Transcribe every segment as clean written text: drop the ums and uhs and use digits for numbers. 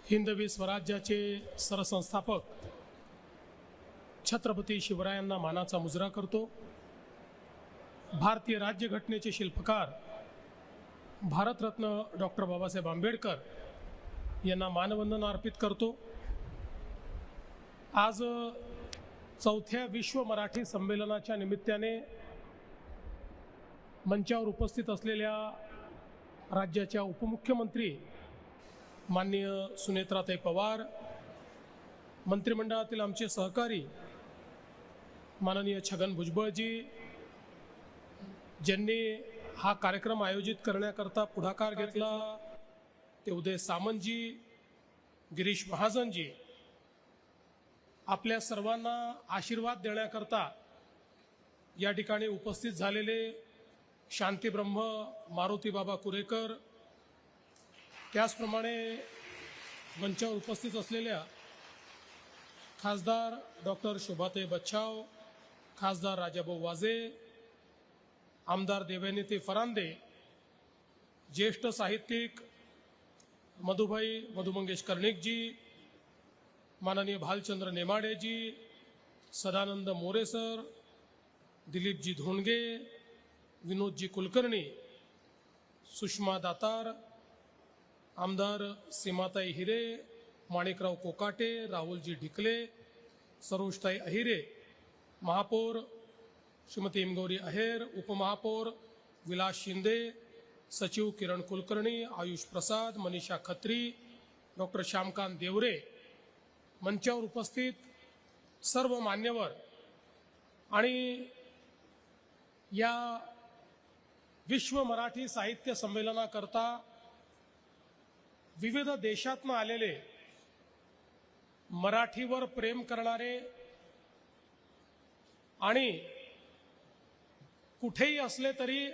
हिंदवी स्वराज्याचे सरसंस्थापक छत्रपती शिवरायांना मानाचा मुजरा करतो। भारतीय राज्यघटनेचे शिल्पकार भारतरत्न डॉक्टर बाबासाहेब आंबेडकर यांना मानवंदना अर्पित करतो। आज चौथ्या विश्व मराठी संमेलनाच्या निमित्ताने मंचावर उपस्थित असलेल्या राज्याच्या उपमुख्यमंत्री माननीय सुनेत्राताई पवार, मंत्रिमंडळातील आमचे सहकारी माननीय छगन भुजबळजी, ज्यांनी हा कार्यक्रम आयोजित करण्याकरता पुढाकार घेतला, ते उदय सामंतजी, गिरीश महाजनजी, आपल्या सर्वांना आशीर्वाद देण्याकरता या ठिकाणी उपस्थित झालेले शांतीब्रह्म मारुती बाबा कुरेकर, त्याचप्रमाणे मंचावर उपस्थित असलेल्या खासदार डॉक्टर शोभाताई बच्छाव, खासदार राजाभाऊ वाजे, आमदार देवयानीताई फरांदे, ज्येष्ठ साहित्यिक मधु मंगेश कर्णिकजी, माननीय भालचंद्र नेमाडेजी, सदानंद मोरे सर, दिलीपजी धोंडगे, विनोदजी कुलकर्णी, सुषमा दातार, आमदार सीमाताई हिरे, माणिकराव कोकाटे, राहुलजी ढिकले, सरोजताई अहिरे, महापौर श्रीमती इमगौरी अहेर, उपमहापौर विलास शिंदे, सचिव किरण कुलकर्णी, आयुष प्रसाद, मनीषा खत्री, डॉक्टर श्यामकांत देवरे, मंचावर उपस्थित सर्व मान्यवर आणि या विश्व मराठी साहित्य संमेलनाकरता विविध देशातून आलेले मराठीवर प्रेम करणारे आणि कुठेही असले तरी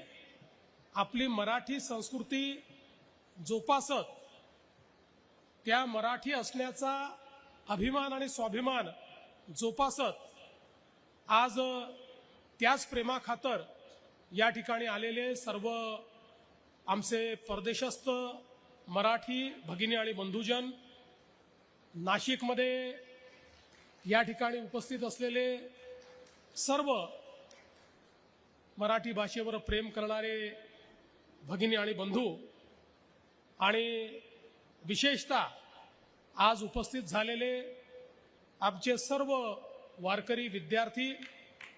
आपली मराठी संस्कृती जोपासत त्या मराठी असण्याचा अभिमान आणि स्वाभिमान जोपासत आज त्याच प्रेमाखातर या ठिकाणी आलेले सर्व आमचे परदेशस्थ मराठी भगिनी आणि बंधुजन, नाशिकमध्ये या ठिकाणी उपस्थित असलेले सर्व मराठी भाषेवर प्रेम करणारे भगिनी आणि बंधू आणि विशेषतः आज उपस्थित झालेले आमचे सर्व वारकरी विद्यार्थी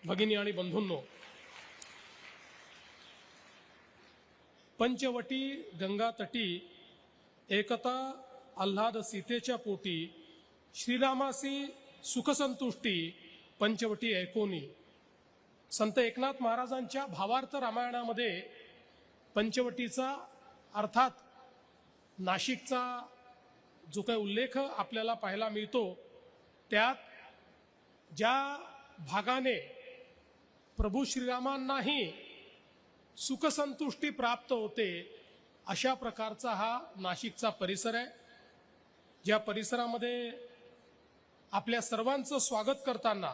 भगिनी आणि बंधूंनो, पंचवटी गंगातटी एकता आल्हाद सीतेच्या पोटी, श्रीरामासी सुखसंतुष्टी पंचवटी ऐकोनी। संत एकनाथ महाराजांच्या भावार्थ रामायणामध्ये पंचवटीचा अर्थात नाशिकचा जो काही उल्लेख आपल्याला पाहायला मिळतो, त्यात ज्या भागाने प्रभू श्रीरामांनाही सुखसंतुष्टी प्राप्त होते अशा प्रकारचा हा नाशिकचा परिसर आहे। ज्या परिसरामध्ये आपल्या सर्वांचं स्वागत करताना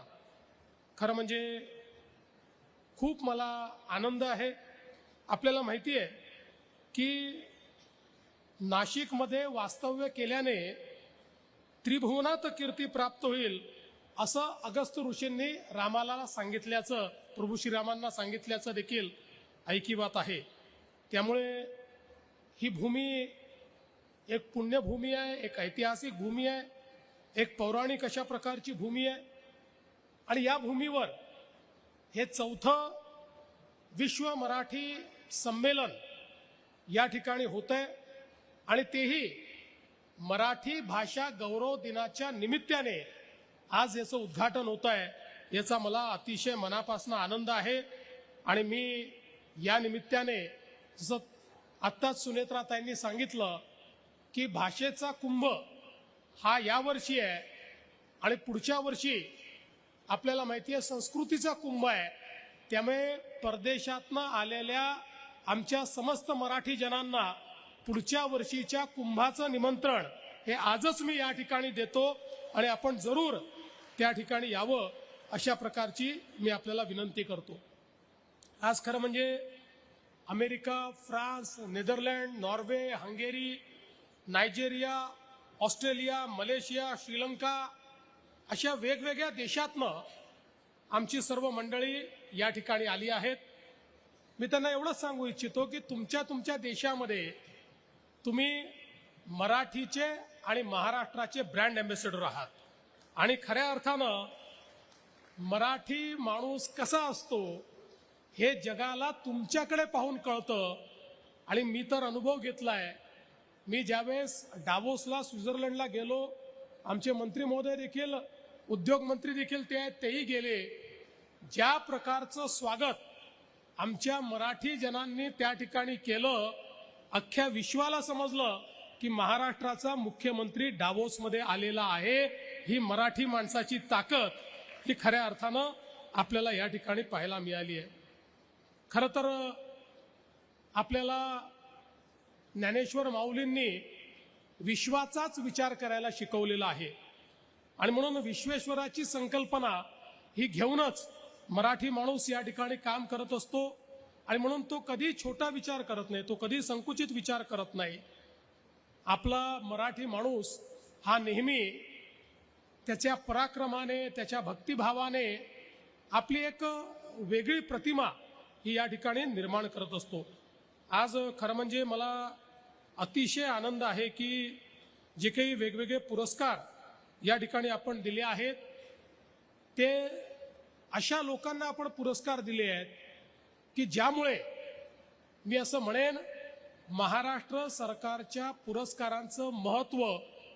खरं म्हणजे खूप मला आनंद आहे। आपल्याला माहिती आहे की नाशिकमध्ये वास्तव्य केल्याने त्रिभुवनात कीर्ती प्राप्त होईल असं अगस्त्य ऋषींनी रामाला सांगितल्याचं, प्रभू श्रीरामांना सांगितल्याचं देखील ऐकिवात आहे। त्यामुळे ही भूमी एक पुण्यभूमी आहे, एक ऐतिहासिक भूमी आहे, एक पौराणिक अशा प्रकारची भूमी आहे आणि या भूमीवर हे चौथं विश्व मराठी संमेलन या ठिकाणी होत आहे आणि तेही मराठी भाषा गौरव दिनाच्या निमित्ताने आज याचं उद्घाटन होत आहे। याचा मला अतिशय मनापासून आनंद आहे आणि मी या निमित्ताने जसं आत्ताच सुनेत्राताईंनी सांगितलं की भाषेचा कुंभ हा यावर्षी आहे आणि पुढच्या वर्षी आपल्याला माहिती आहे संस्कृतीचा कुंभ आहे। त्यामुळे परदेशातनं आलेल्या आमच्या समस्त मराठी जनांना पुढच्या वर्षीच्या कुंभाचं निमंत्रण हे आजच मी या ठिकाणी देतो आणि आपण जरूर त्या ठिकाणी यावं अशा प्रकारची मी आपल्याला विनंती करतो। आज खरं म्हणजे America, France, Netherland, Norway, Hungary, Nigeria Australia, Malaysia, Sri Lanka अशा वेगवेगळ्या देशातनं आमची सर्व मंडळी या ठिकाणी आली आहेत. मी त्यांना एवढंच सांगू इच्छितो की तुमच्या देशामध्ये तुम्ही मराठीचे आणि महाराष्ट्राचे ब्रँड अँबॅसेडर आहात आणि खऱ्या अर्थानं मराठी माणूस कसा असतो हे जगाला तुमच्याकडे पाहून कळतं. आणि मी तर अनुभव घेतलाय. मी ज्यावेळेस डावोसला स्वित्झर्लंडला गेलो, आमचे मंत्री महोदय देखील, उद्योग मंत्री देखील तेही गेले. ज्या प्रकारचं स्वागत आमच्या मराठी जनांनी त्या ठिकाणी केलं, अख्ख्या विश्वाला समजलं की महाराष्ट्राचा मुख्यमंत्री डावोसमध्ये आलेला आहे. ही मराठी माणसाची ताकद ही खऱ्या अर्थानं आपल्याला या ठिकाणी पाहायला मिळाली आहे. खरं तर आपल्याला ज्ञानेश्वर माऊलींनी विश्वाचाच विचार करायला शिकवलेला आहे आणि म्हणून विश्वेश्वराची संकल्पना ही घेऊनच मराठी माणूस या ठिकाणी काम करत असतो. आणि म्हणून तो कधी छोटा विचार करत नाही, तो कधी संकुचित विचार करत नाही. आपला मराठी माणूस हा नेहमी त्याच्या पराक्रमाने, त्याच्या भक्तिभावाने आपली एक वेगळी प्रतिमा ही या ठिकाणी निर्माण करत असतो. आज खरं म्हणजे मला अतिशय आनंद आहे की जे काही वेगवेगळे पुरस्कार या ठिकाणी आपण दिले आहेत ते अशा लोकांना आपण पुरस्कार दिले आहेत की ज्यामुळे मी असं म्हणेन महाराष्ट्र सरकारच्या पुरस्कारांचं महत्त्व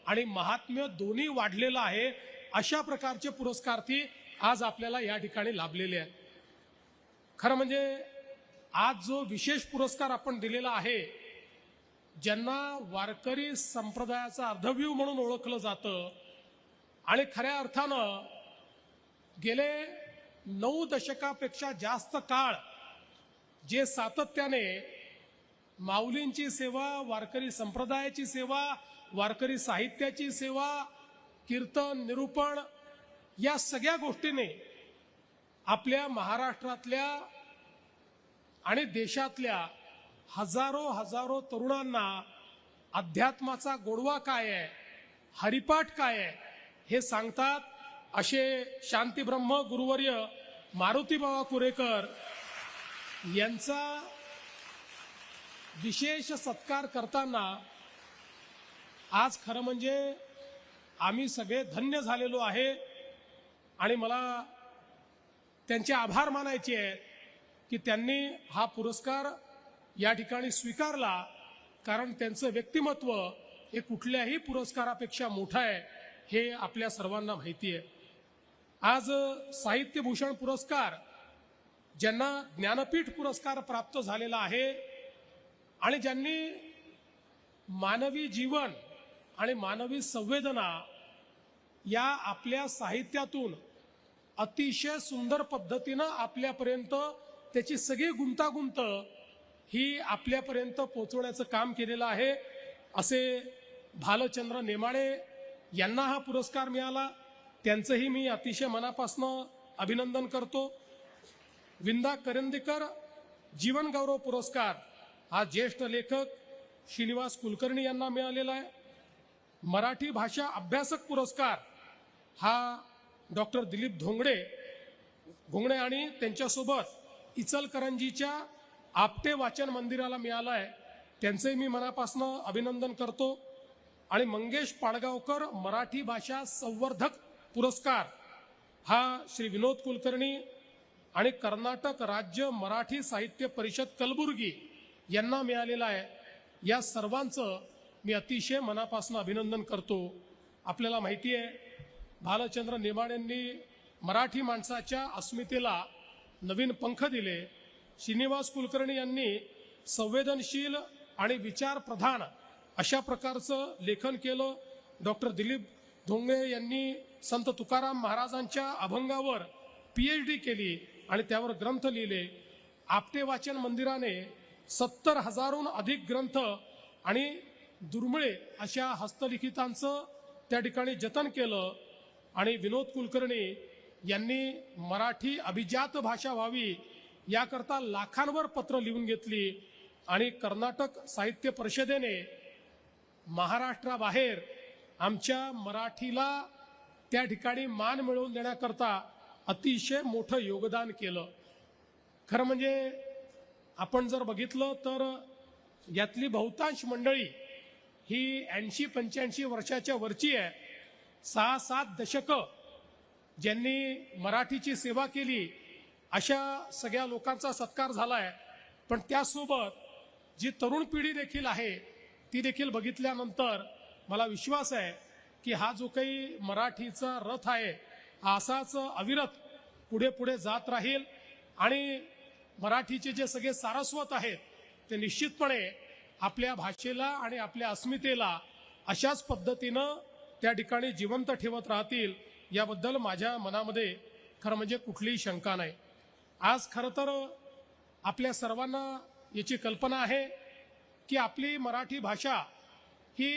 आणि महात्म्य दोन्ही वाढलेलं आहे. अशा प्रकारचे पुरस्कार्थी आज आपल्याला या ठिकाणी लाभलेले आहेत. खरं म्हणजे आज जो विशेष पुरस्कार आपण दिलेला आहे, ज्यांना वारकरी संप्रदायाचा अर्धव्यूह म्हणून ओळखलं जातं आणि खऱ्या अर्थानं गेले 9 दशकापेक्षा जास्त काळ जे सातत्याने माऊलींची सेवा, वारकरी संप्रदायाची सेवा, वारकरी साहित्याची सेवा, कीर्तन, निरूपण या सगळ्या गोष्टीने आपल्या महाराष्ट्रातल्या आणि देशातल्या हजारो तरुणांना अध्यात्माचा गोडवा काय आहे, हरिपाठ काय आहे हे सांगतात. असे शांतीब्रह्म गुरुवर्य मारुतीबाबा कुरेकर यांचा विशेष सत्कार करताना आज खरं म्हणजे आम्ही सगळे धन्य झालेलो आहे. आणि मला त्यांचे आभार मानायचे आहेत की त्यांनी हा पुरस्कार या ठिकाणी स्वीकारला, कारण त्यांचं व्यक्तिमत्व हे कुठल्याही पुरस्कारापेक्षा मोठं आहे हे आपल्या सर्वांना माहिती आहे. आज साहित्यभूषण पुरस्कार ज्यांना ज्ञानपीठ पुरस्कार प्राप्त झालेला आहे आणि ज्यांनी मानवी जीवन आणि मानवी संवेदना या आपल्या साहित्यातून अतिशय सुंदर पद्धतीनं आपल्यापर्यंत त्याची सगळी गुंतागुंत ही आपल्यापर्यंत पोहोचवण्याचं काम केलेलं आहे. असे भालचंद्र नेमाडे यांना हा पुरस्कार मिळाला, त्यांचंही मी अतिशय मनापासून अभिनंदन करतो. विंदा करंदीकर जीवनगौरव पुरस्कार हा ज्येष्ठ लेखक श्रीनिवास कुलकर्णी यांना मिळालेला आहे. मराठी भाषा अभ्यासक पुरस्कार हा डॉक्टर दिलीप घोंगडे आणि त्यांच्यासोबत इचलकरंजीच्या आपटे वाचन मंदिराला मिळाला आहे, त्यांचंही मी मनापासून अभिनंदन करतो. आणि मंगेश पाडगावकर मराठी भाषा संवर्धक पुरस्कार हा श्री विनोद कुलकर्णी आणि कर्नाटक राज्य मराठी साहित्य परिषद कलबुर्गी यांना मिळालेला आहे. या सर्वांचं मी अतिशय मनापासून अभिनंदन करतो. आपल्याला माहिती आहे भालचंद्र नेमाडेंनी मराठी माणसाच्या अस्मितेला नवीन पंख दिले. श्रीनिवास कुलकर्णी यांनी संवेदनशील आणि विचारप्रधान अशा प्रकारचं लेखन केलं. डॉक्टर दिलीप धोंगडे यांनी संत तुकाराम महाराजांच्या अभंगावर PhD केली आणि त्यावर ग्रंथ लिहिले. आपटे वाचन मंदिराने 70,000हून अधिक ग्रंथ आणि दुर्मिळे अशा हस्तलिखितांचं त्या ठिकाणी जतन केलं. आणि विनोद कुलकर्णी यांनी मराठी अभिजात भाषा व्हावी याकरता लाखांवर पत्र लिहून घेतली. आणि कर्नाटक साहित्य परिषदेने महाराष्ट्राबाहेर आमच्या मराठीला त्या ठिकाणी मान मिळवून देण्याकरता अतिशय मोठं योगदान केलं। खरं म्हणजे आपण जर बघितलं तर यातली बहुतांश मंडळी ही 80-85 वर्षाच्या वरची आहे। 6-7 दशकं ज्यांनी मराठीची सेवा केली अशा सगळ्या लोकांचा सत्कार झालाय। पण त्यासोबत जी तरुण पिढी देखील आहे ती देखील बघितल्यानंतर मला विश्वास आहे की हा जो काही मराठीचा रथ आहे हा असाच अविरत पुढे पुढे जात राहील आणि मराठीचे जे सगळे सारस्वत आहेत ते निश्चितपणे आपल्या भाषेला आणि आपल्या अस्मितेला अशाच पद्धतीनं त्या ठिकाणी जिवंत ठेवत राहतील याबद्दल माझ्या मनामध्ये खरं म्हणजे कुठलीही शंका नाही। आज खरं तर आपल्या सर्वांना याची कल्पना आहे की आपली मराठी भाषा ही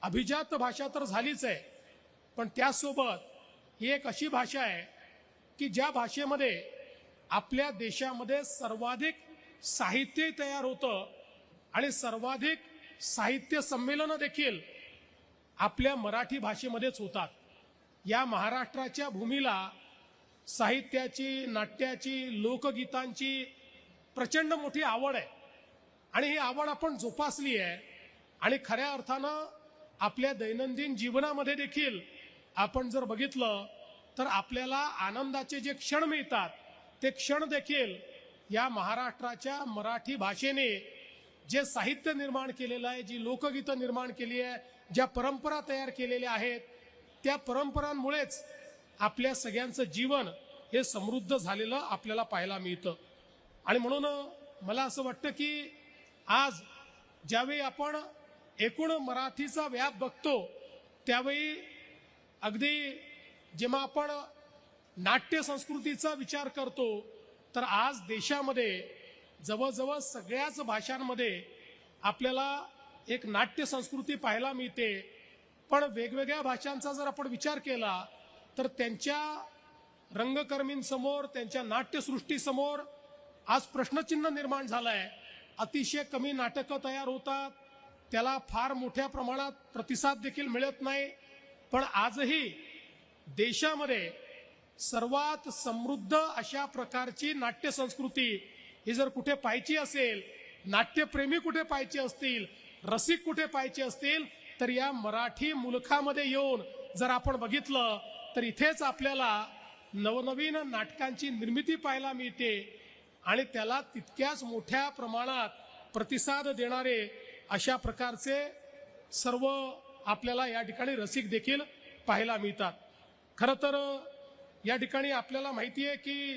अभिजात भाषा तर झालीच आहे, पण त्यासोबत ही एक अशी भाषा आहे की ज्या भाषेमध्ये आपल्या देशामध्ये सर्वाधिक साहित्य तयार होतं आणि सर्वाधिक साहित्य संमेलनं देखील आपल्या मराठी भाषेमध्येच होतात। या महाराष्ट्राच्या भूमीला साहित्याची, नाट्याची, लोकगीतांची प्रचंड मोठी आवड आहे आणि ही आवड आपण जोपासली आहे आणि खऱ्या अर्थानं आपल्या दैनंदिन जीवनामध्ये देखील आपण जर बघितलं तर आपल्याला आनंदाचे जे क्षण मिळतात ते क्षण देखील या महाराष्ट्राच्या मराठी भाषेने जे साहित्य निर्माण केलेलं आहे, जी लोकगीतं निर्माण केली आहे, ज्या परंपरा तयार केलेल्या आहेत त्या परंपरांमुळेच आपल्या सगळ्यांचं जीवन हे समृद्ध झालेलं आपल्याला पाहायला मिळतं। आणि म्हणून मला असं वाटतं की आज ज्यावेळी आपण एकूण मराठीचा व्याप बघतो त्यावेळी अगदी जेव्हा आपण नाट्य संस्कृतीचा विचार करतो तर आज देशामध्ये जवळजवळ सगळ्याच भाषांमध्ये आपल्याला एक नाट्य संस्कृती पाहायला मिळते। पण वेगवेगळ्या भाषांचा जर आपण विचार केला तर त्यांच्या रंगकर्मींसमोर, त्यांच्या नाट्यसृष्टीसमोर आज प्रश्नचिन्ह निर्माण झालंय। अतिशय कमी नाटकं तयार होतात, त्याला फार मोठ्या प्रमाणात प्रतिसाद देखील मिळत नाही। पण आजही देशामध्ये सर्वात समृद्ध अशा प्रकारची नाट्य संस्कृती ही जर कुठे पाहायची असेल, नाट्यप्रेमी कुठे पाहायचे असतील, रसिक कुठे पाहायचे असतील तर या मराठी मुलखामध्ये येऊन जर आपण बघितलं तर इथेच आपल्याला नवनवीन नाटकांची निर्मिती पाहायला मिळते आणि त्याला तितक्याच मोठ्या प्रमाणात प्रतिसाद देणारे अशा प्रकारचे सर्व आपल्याला या ठिकाणी रसिक देखील पाहायला मिळतात। खरं तर या ठिकाणी आपल्याला माहिती आहे की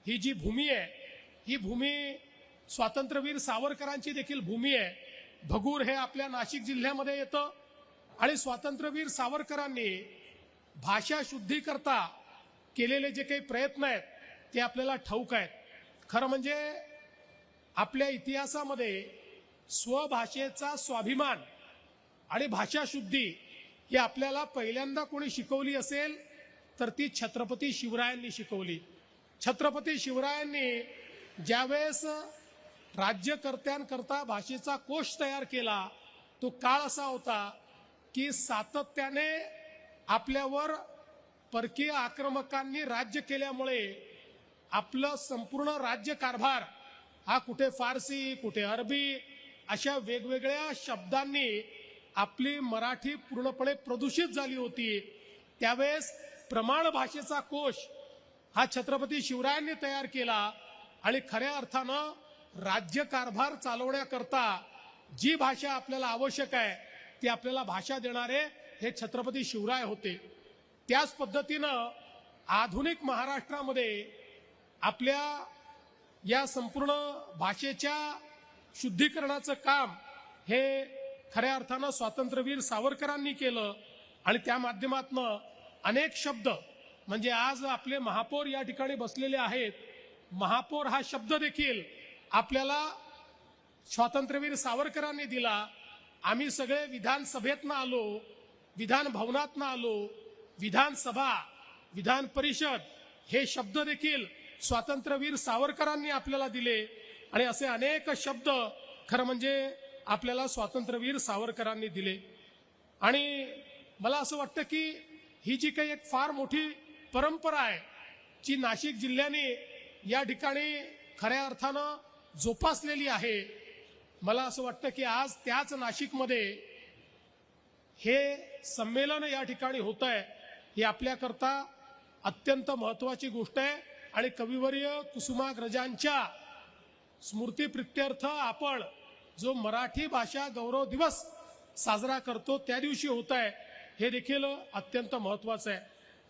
ही जी भूमी आहे ही भूमी स्वातंत्र्यवीर सावरकरांची देखील भूमी आहे। भगूर हे आपल्या नाशिक जिल्ह्यामध्ये येतं आणि स्वातंत्र्यवीर सावरकरांनी भाषा शुद्धीकरता केलेले जे काही प्रयत्न आहेत ते आपल्याला ठाऊक आहेत। खरं म्हणजे आपल्या इतिहासामध्ये स्वभाषेचा स्वाभिमान आणि भाषा शुद्धी ही आपल्याला पहिल्यांदा कोणी शिकवली असेल तर ती छत्रपती शिवरायांनी शिकवली। छत्रपती शिवरायांनी ज्यावेळेस राज्यकर्त्यांकरता भाषेचा कोश तयार केला तो काळ असा होता की सातत्याने आपल्यावर परकीय आक्रमकांनी राज्य केल्यामुळे आपलं संपूर्ण राज्यकारभार हा कुठे फारसी, कुठे अरबी अशा वेगवेगळ्या शब्दांनी आपली मराठी पूर्णपणे प्रदूषित झाली होती। त्यावेळेस प्रमाण भाषेचा कोश हा छत्रपती शिवरायांनी तयार केला आणि खऱ्या अर्थानं राज्यकारभार चालवण्याकरता जी भाषा आपल्याला आवश्यक आहे ती आपल्याला भाषा देणारे हे छत्रपती शिवराय होते। त्याच पद्धतीनं आधुनिक महाराष्ट्रामध्ये आपल्या या संपूर्ण भाषेच्या शुद्धीकरणाचं काम हे खऱ्या अर्थानं स्वातंत्र्यवीर सावरकरांनी केलं आणि त्या माध्यमातनं अनेक शब्द म्हणजे आज आपले महापौर या ठिकाणी बसलेले आहेत, महापौर हा शब्द देखील आपल्याला स्वातंत्र्यवीर सावरकरांनी दिला। आम्ही सगळे विधानसभेतनं आलो, विधान भवनातनं आलो, विधानसभा, विधान परिषद हे शब्द देखील स्वातंत्र्यवीर सावरकरांनी आपल्याला दिले आणि असे अनेक शब्द खरं म्हणजे आपल्याला स्वातंत्र्यवीर सावरकरांनी दिले। आणि मला असं वाटतं की ही जी काही एक फार मोठी परंपरा आहे जी नाशिक जिल्ह्याने या ठिकाणी खऱ्या अर्थानं जोपासलेली आहे, मला असं वाटतं की आज त्याच नाशिकमध्ये हे संमेलन या ठिकाणी होत आहे, ही आपल्याकरता अत्यंत महत्त्वाची गोष्ट आहे। आणि कविवर्य कुसुमाग्रजांच्या स्मृतीप्रित्यर्थ आपण जो मराठी भाषा गौरव दिवस साजरा करतो त्या दिवशी होत आहे, हे देखील अत्यंत महत्त्वाचं आहे।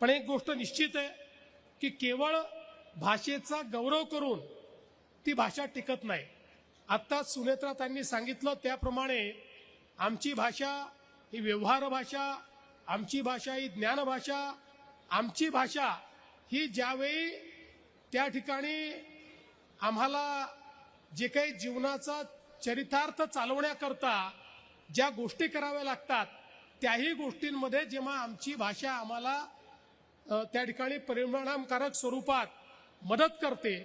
पण एक गोष्ट निश्चित आहे की केवळ भाषेचा गौरव करून ती भाषा टिकत नाही। आत्ताच सुनेत्राताईंनी सांगितलं त्याप्रमाणे आमची भाषा ही व्यवहार भाषा, आमची भाषा ही ज्ञान भाषा, आमची भाषा ही ज्यावेळी त्या ठिकाणी आम्हाला जे काही जीवनाचा चरितार्थ चालवण्याकरता ज्या गोष्टी कराव्या लागतात त्याही गोष्टींमध्ये जेव्हा आमची भाषा आम्हाला त्या ठिकाणी परिणामकारक स्वरूपात मदत करते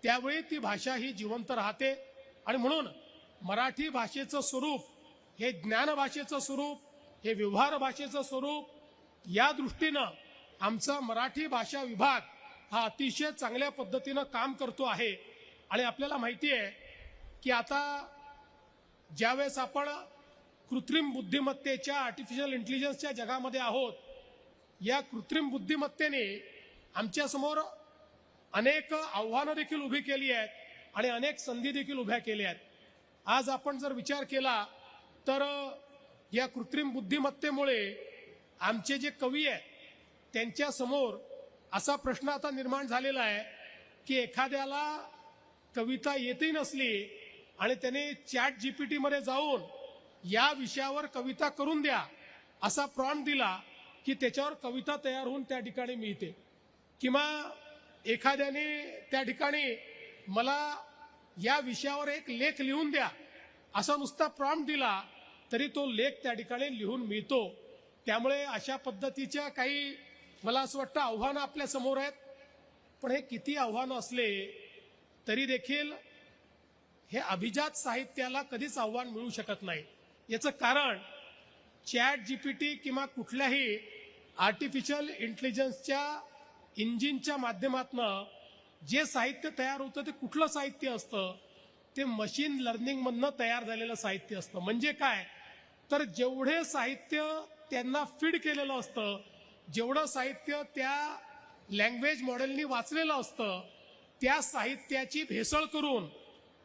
त्यावेळी ती भाषा ही जिवंत राहते। आणि म्हणून मराठी भाषेचं स्वरूप हे ज्ञान भाषेचं स्वरूप, हे व्यवहार भाषेचं स्वरूप, या दृष्टीनं आमचा मराठी भाषा विभाग हा अतिशय चांगल्या पद्धतीनं काम करतो आहे। आणि आपल्याला माहिती आहे की आता ज्यावेळेस आपण कृत्रिम बुद्धिमत्तेच्या आर्टिफिशियल इंटेलिजन्सच्या जगामध्ये आहोत, या कृत्रिम बुद्धिमत्तेने आमच्यासमोर अनेक आव्हानं देखील उभी केली आहेत आणि अनेक संधी देखील उभ्या केल्या आहेत। आज आपण जर विचार केला तर या कृत्रिम बुद्धिमत्तेमुळे आमचे जे कवी आहेत त्यांच्या समोर असा प्रश्न आता निर्माण झालेला आहे की एखाद्याला कविता येतही नसली आणि त्याने चॅट जीपीटी मध्ये जाऊन या विषयावर कविता करून द्या असा प्रॉम्प्ट दिला की त्याच्यावर कविता तयार होऊन त्या ठिकाणी मिळते। किंवा एखाद्याने त्या ठिकाणी मला या विषयावर एक लेख लिहून द्या असा नुसता प्रॉम्प्ट दिला तरी तो लेख त्या ठिकाणी लिहून मिळतो। त्यामुळे अशा पद्धतीच्या काही मला असं वाटतं आव्हानं आपल्या समोर आहेत। पण हे किती आव्हानं असले तरी देखील हे अभिजात साहित्याला कधीच आव्हान मिळू शकत नाही। याचं कारण चॅट जीपीटी किंवा कुठल्याही आर्टिफिशियल इंटेलिजन्सच्या इंजिनच्या माध्यमातून जे साहित्य तयार होतं ते कुठलं साहित्य असतं, ते मशीन लर्निंग मधनं तयार झालेलं साहित्य असतं। म्हणजे काय तर जेवढे साहित्य त्यांना फीड केलेलं असतं, जेवढं साहित्य त्या लँग्वेज मॉडेलनी वाचलेलं असतं, त्या साहित्याची भेसळ करून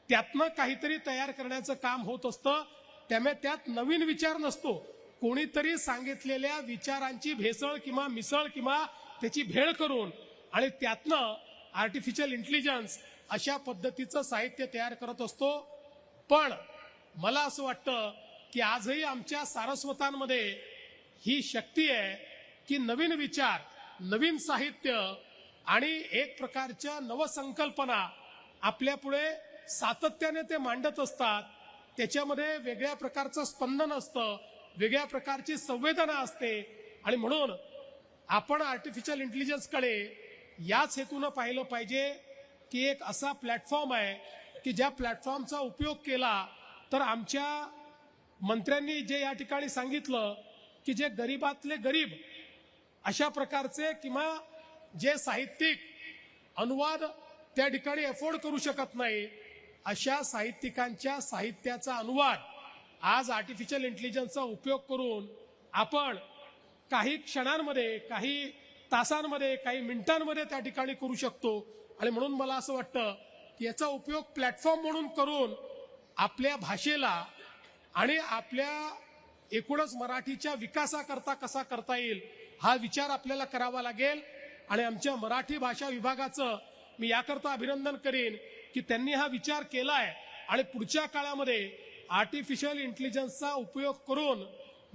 त्यातनं काहीतरी तयार करण्याचं काम होत असतं। त्यामुळे त्यात नवीन विचार नसतो, कोणीतरी सांगितलेल्या विचारांची भेसळ किंवा मिसळ किंवा त्याची भेळ करून आणि त्यातनं आर्टिफिशियल इंटेलिजन्स अशा पद्धतीचं साहित्य तयार करत असतो। पण मला असं वाटतं की आजही आमच्या सारस्वतांमध्ये ही शक्ती आहे की नवीन विचार, नवीन साहित्य आणि एक प्रकारच्या नवसंकल्पना आपल्या पुढे सातत्याने ते मांडत असतात। त्याच्यामध्ये वेगळ्या प्रकारचं स्पंदन असतं, वेगळ्या प्रकारची संवेदना असते। आणि म्हणून आपण आर्टिफिशियल इंटेलिजन्सकडे याच हेतूनं पाहिलं पाहिजे की एक असा प्लॅटफॉर्म आहे की ज्या प्लॅटफॉर्मचा उपयोग केला तर आमच्या मंत्र्यांनी जे या ठिकाणी सांगितलं की जे गरीबातले गरीब अशा प्रकारचे किंवा जे साहित्यिक अनुवाद त्या ठिकाणी अफोर्ड करू शकत नाही अशा साहित्यिकांच्या साहित्याचा अनुवाद आज आर्टिफिशियल इंटेलिजन्सचा उपयोग करून आपण काही क्षणांमध्ये, काही तासांमध्ये, काही मिनिटांमध्ये त्या ठिकाणी करू शकतो। आणि म्हणून मला असं वाटतं की याचा उपयोग प्लॅटफॉर्म म्हणून करून आपल्या भाषेला आणि आपल्या एकूणच मराठीच्या विकासाकरता कसा करता येईल हा विचार आपल्याला करावा लागेल। आणि आमच्या मराठी भाषा विभागाचं मी याकरता अभिनंदन करीन की त्यांनी हा विचार केलाय आणि पुढच्या काळामध्ये आर्टिफिशियल इंटेलिजन्सचा उपयोग करून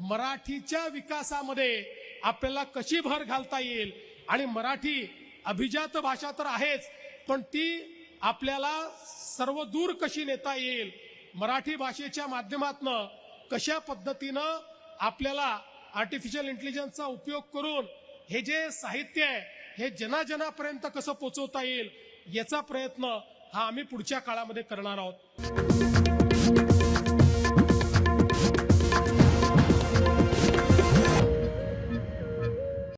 मराठीच्या विकासामध्ये आपल्याला कशी भर घालता येईल आणि मराठी अभिजात भाषा तर आहेच पण ती आपल्याला सर्व दूर कशी नेता येईल, मराठी भाषेच्या माध्यमातून कशा पद्धतीनं आपल्याला आर्टिफिशियल इंटेलिजन्सचा उपयोग करून हे जे साहित्य आहे हे जनाजनापर्यंत कसं पोहोचवता येईल याचा प्रयत्न हा आम्ही पुढच्या काळामध्ये करणार आहोत।